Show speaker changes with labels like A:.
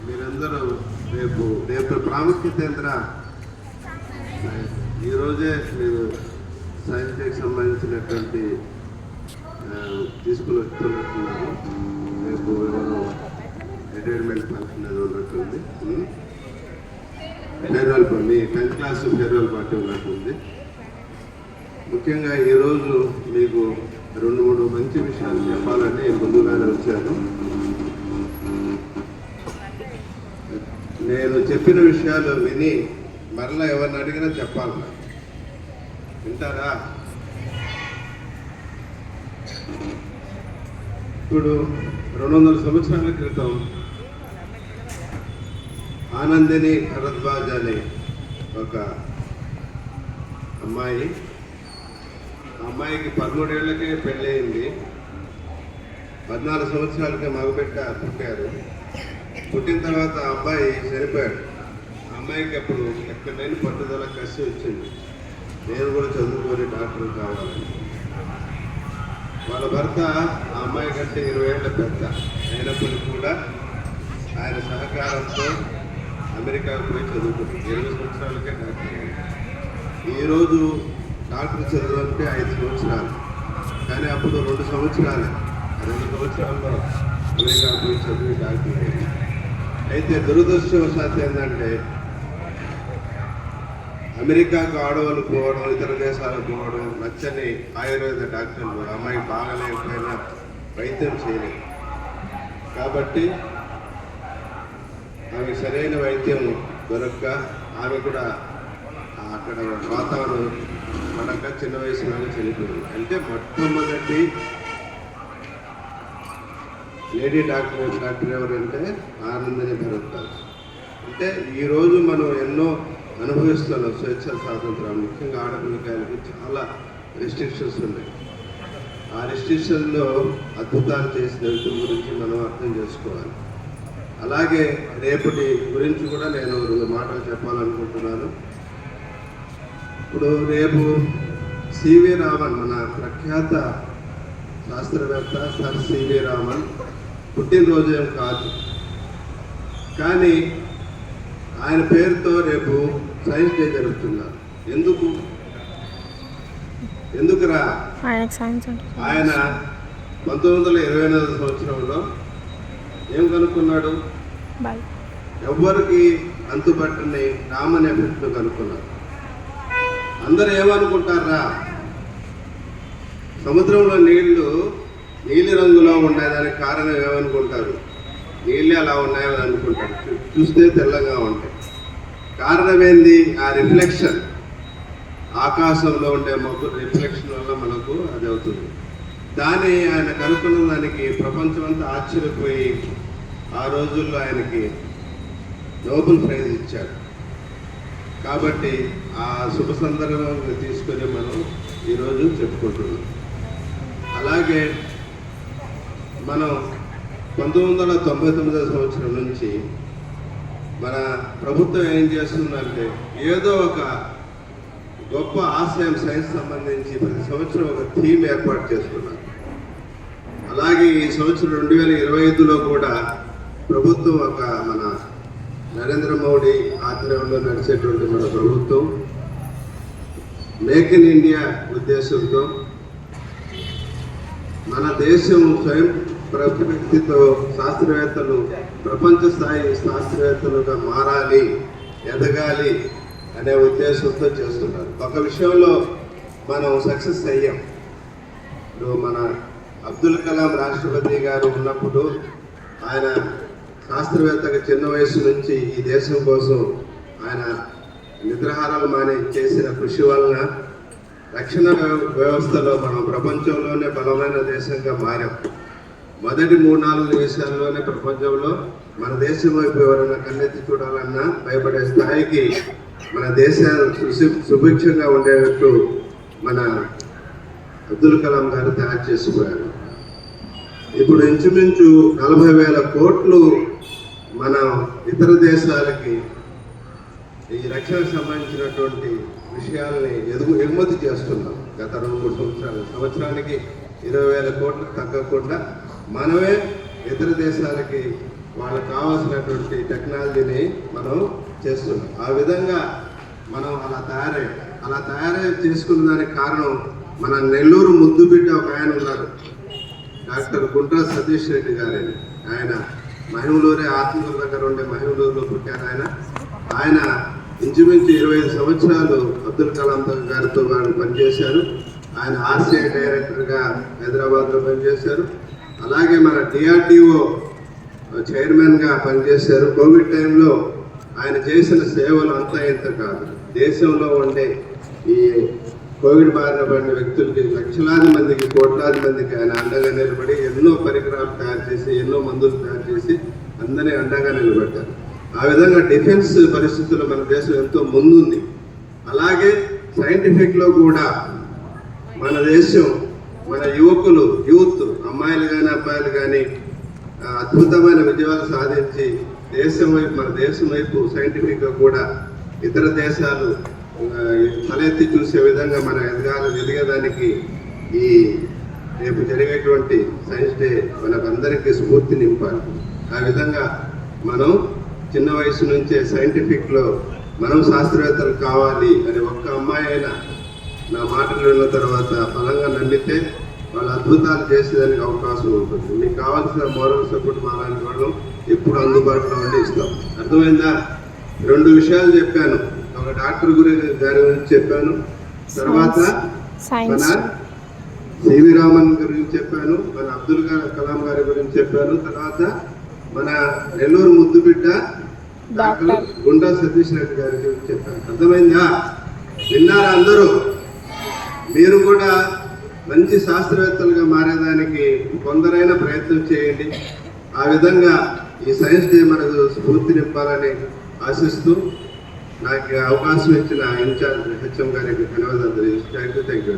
A: మీరందరూ రేపు ప్రాముఖ్యత ఏంద్ర ఈరోజే మీరు సైన్స్కి సంబంధించినటువంటి తీసుకుని వస్తున్నట్టున్నారు. రేపు ఎవరు రిటైర్మెంట్ ఫంక్షన్ ఏదో ఉన్నట్టుంది. ఫేర్వెల్ మీ 10th క్లాస్ ఫేర్వెల్ పార్టీ ఉన్నట్టుంది. ముఖ్యంగా ఈరోజు మీకు 2-3 మంచి విషయాలు చెప్పాలని ముందుగానే వచ్చాను. నేను చెప్పిన విషయాలు విని మరలా ఎవరిని అడిగినా చెప్పాలి. వింటారా? ఇప్పుడు 200 సంవత్సరాల క్రితం ఆనందిని భరద్వాజ్ అనే ఒక అమ్మాయికి 13 ఏళ్లకే పెళ్ళయింది. 14 సంవత్సరాలకే మగబిడ్డ పుట్టారు. పుట్టిన తర్వాత ఆ అబ్బాయి చనిపోయాడు. ఆ అమ్మాయికి అప్పుడు ఎక్కడైనా పట్టుదల కసి వచ్చింది. నేను కూడా చదువుకొని డాక్టర్ కావాలని. వాళ్ళ భర్త ఆ అమ్మాయి కంటే 20 ఏళ్ళ పెద్ద అయినప్పటికీ కూడా ఆయన సహకారంతో అమెరికాకు పోయి చదువుకుంది. 20 సంవత్సరాలకే డాక్టర్. ఈరోజు డాక్టర్ చదువుకుంటే 5 సంవత్సరాలు, కానీ అప్పుడు 2 సంవత్సరాలు. 2 సంవత్సరాల్లో అమెరికాకు పోయి చదివి డాక్టర్ అయింది. అయితే దురదృష్టవశాత్తు ఏంటంటే అమెరికాకు ఆడవాళ్ళు పోవడం, ఇతర దేశాలకు పోవడం నచ్చని ఆయుర్వేద డాక్టర్లు అమ్మాయి బాగలేకపోయినా వైద్యం చేయలేదు. కాబట్టి ఆమె సరైన వైద్యం దొరక్క ఆమె కూడా అక్కడ వాతావరణం పడక చిన్న వయసులోనే చనిపోయింది. అంటే మొట్టమొదటి లేడీ డాక్టర్ ఎవరంటే ఆనందిని భరద్వాజ్. అంటే ఈరోజు మనం ఎన్నో అనుభవిస్తున్నాం. స్వేచ్ఛ స్వాతంత్రం, ముఖ్యంగా ఆడపిల్లకాయలకి చాలా రెస్ట్రిక్షన్స్ ఉన్నాయి. ఆ రెస్ట్రిక్షన్లో అద్భుతాలు చేసిన వ్యక్తుల గురించి మనం అర్థం చేసుకోవాలి. అలాగే రేపటి గురించి కూడా నేను 2 మాటలు చెప్పాలనుకుంటున్నాను. ఇప్పుడు రేపు సివి రామన్, మన ప్రఖ్యాత శాస్త్రవేత్త సర్ సివి రామన్ పుట్టినరోజు ఏం కాదు, కానీ ఆయన పేరుతో రేపు సైన్స్ డే జరుపుతున్నారు. ఎందుకురా? ఆయన 1928 సంవత్సరంలో ఏం కనుక్కున్నాడు? ఎవ్వరికి అంతుపట్టని రామన్ ఎఫెక్ట్ను కనుక్కున్నారు. అందరూ ఏమనుకుంటారా? సముద్రంలో నీళ్లు నీలి రంగులో ఉండేదానికి కారణం ఏమనుకుంటారు? నీళ్ళే అలా ఉన్నాయని అనుకుంటారు. చూస్తే తెల్లగా ఉంటాయి. కారణం ఏంది? ఆ రిఫ్లెక్షన్, ఆకాశంలో ఉండే మబ్బు రిఫ్లెక్షన్ వల్ల మనకు అది అవుతుంది. దాన్ని ఆయన కనుక్కున్న దానికి ప్రపంచం అంతా ఆశ్చర్యపోయి ఆ రోజుల్లో ఆయనకి నోబెల్ ప్రైజ్ ఇచ్చారు. కాబట్టి ఆ శుభ సందర్భాన్ని తీసుకొని మనం ఈరోజు చెప్పుకుంటున్నాం. అలాగే మనం 1999 సంవత్సరం నుంచి మన ప్రభుత్వం ఏం చేస్తుందంటే ఏదో ఒక గొప్ప ఆశయం సైన్స్ సంబంధించి ప్రతి సంవత్సరం ఒక థీమ్ ఏర్పాటు చేస్తున్నారు. అలాగే ఈ సంవత్సరం 2025లో కూడా ప్రభుత్వం మన నరేంద్ర మోడీ ఆధ్వర్యంలో నడిచేటువంటి మన ప్రభుత్వం మేక్ ఇన్ ఇండియా ఉద్దేశంతో మన దేశం స్వయం ప్రతిపత్తితో శాస్త్రవేత్తలు ప్రపంచ స్థాయి శాస్త్రవేత్తలుగా మారాలి, ఎదగాలి అనే ఉద్దేశంతో చేస్తున్నారు. ఒక విషయంలో మనం సక్సెస్ అయ్యాం. ఇప్పుడు మన అబ్దుల్ కలాం రాష్ట్రపతి గారు ఉన్నప్పుడు ఆయన శాస్త్రవేత్తగా చిన్న వయసు నుంచి ఈ దేశం కోసం ఆయన నిద్రాహారాలు మాని చేసిన కృషి వలన రక్షణ వ్యవస్థలో మనం ప్రపంచంలోనే బలమైన దేశంగా మారాం. మొదటి 3-4 నిమిషాల్లోనే ప్రపంచంలో మన దేశం వైపు ఎవరైనా కన్నెత్తి చూడాలన్నా భయపడే స్థాయికి మన దేశాన్ని సుభిక్షంగా ఉండేటట్టు మన అబ్దుల్ కలాం గారు తయారు చేసిపోయారు. ఇప్పుడు ఇంచుమించు 40,000 కోట్లు మన ఇతర దేశాలకి ఈ రక్షణకు సంబంధించినటువంటి విషయాల్ని ఎగుమతి చేస్తున్నాం. గత 2-3 సంవత్సరాలు సంవత్సరానికి 20,000 కోట్లు తగ్గకుండా మనమే ఇతర దేశాలకి వాళ్ళకి కావాల్సినటువంటి టెక్నాలజీని మనం చేస్తున్నాం. ఆ విధంగా మనం అలా తయారై చేసుకున్న దానికి కారణం మన నెల్లూరు ముద్దుబిడ్డ ఒక ఆయన ఉన్నారు, డాక్టర్ గుండ్రా సతీష్ రెడ్డి గారని. ఆయన మహిమలూరే, ఆత్మకూరు దగ్గర ఉండే మహిమలూరులో పుట్టారు. ఆయన ఇంచుమించు 25 సంవత్సరాలు అబ్దుల్ కలాం గారితో వాళ్ళు పనిచేశారు. ఆయన ఆర్సీఐ డైరెక్టర్గా హైదరాబాద్లో పనిచేశారు. అలాగే మన డిఆర్డిఓ చైర్మన్గా పనిచేశారు. కోవిడ్ టైంలో ఆయన చేసిన సేవలు అంతా ఇంత కాదు. దేశంలో ఉండే ఈ కోవిడ్ బారిన పడిన వ్యక్తులకి లక్షలాది మందికి, కోట్లాది మందికి ఆయన అండగా నిలబడి ఎన్నో పరికరాలు తయారు చేసి, ఎన్నో మందులు తయారు చేసి అందరినీ అండగా నిలబెట్టారు. ఆ విధంగా డిఫెన్స్ పరిస్థితుల్లో మన దేశం ఎంతో ముందుంది. అలాగే సైంటిఫిక్లో కూడా మన దేశం, మన యూత్ అమ్మాయిలు కానీ అబ్బాయిలు కానీ అద్భుతమైన విజయాలు సాధించి మన దేశం వైపు సైంటిఫిక్గా కూడా ఇతర దేశాలు తలెత్తి చూసే విధంగా మన ఎదిగేదానికి ఈ రేపు జరిగేటువంటి సైన్స్ డే మనకందరికీ స్ఫూర్తి నింపాలి. ఆ విధంగా మనం చిన్న వయసు నుంచే సైంటిఫిక్లో మనం శాస్త్రవేత్తలు కావాలి అని ఒక్క అమ్మాయి అయినా నా మాటలు విన్న తర్వాత బలంగా నమ్మితే వాళ్ళు అద్భుతాలు చేసేదానికి అవకాశం ఉంటుంది. మీకు కావాల్సిన మోరల్ సపోర్ట్ మా లాంటి వాళ్ళు ఎప్పుడు అందుబాటులో ఉండి ఇస్తాం. అర్థమైందా? 2 విషయాలు చెప్పాను. ఒక డాక్టర్ గారి గురించి చెప్పాను, తర్వాత మన సివి రామన్ గురించి చెప్పాను, మన అబ్దుల్ కలాం గారి గురించి చెప్పాను, తర్వాత మన నెల్లూరు ముద్దుబిడ్డ డాక్టర్ గుండా సతీష్ రెడ్డి గారి గురించి చెప్పాను. అర్థమైందా? విన్నారా అందరూ? మీరు కూడా మంచి శాస్త్రవేత్తలుగా మారేదానికి కొందరైనా ప్రయత్నం చేయండి. ఆ విధంగా ఈ సైన్స్ డే మనకు స్ఫూర్తి నింపాలని ఆశిస్తూ నాకు అవకాశం ఇచ్చిన ఇన్ఛార్జ్ హెచ్ఎం గారికి ధన్యవాదాలు తెలియజేస్తాను. Thank you.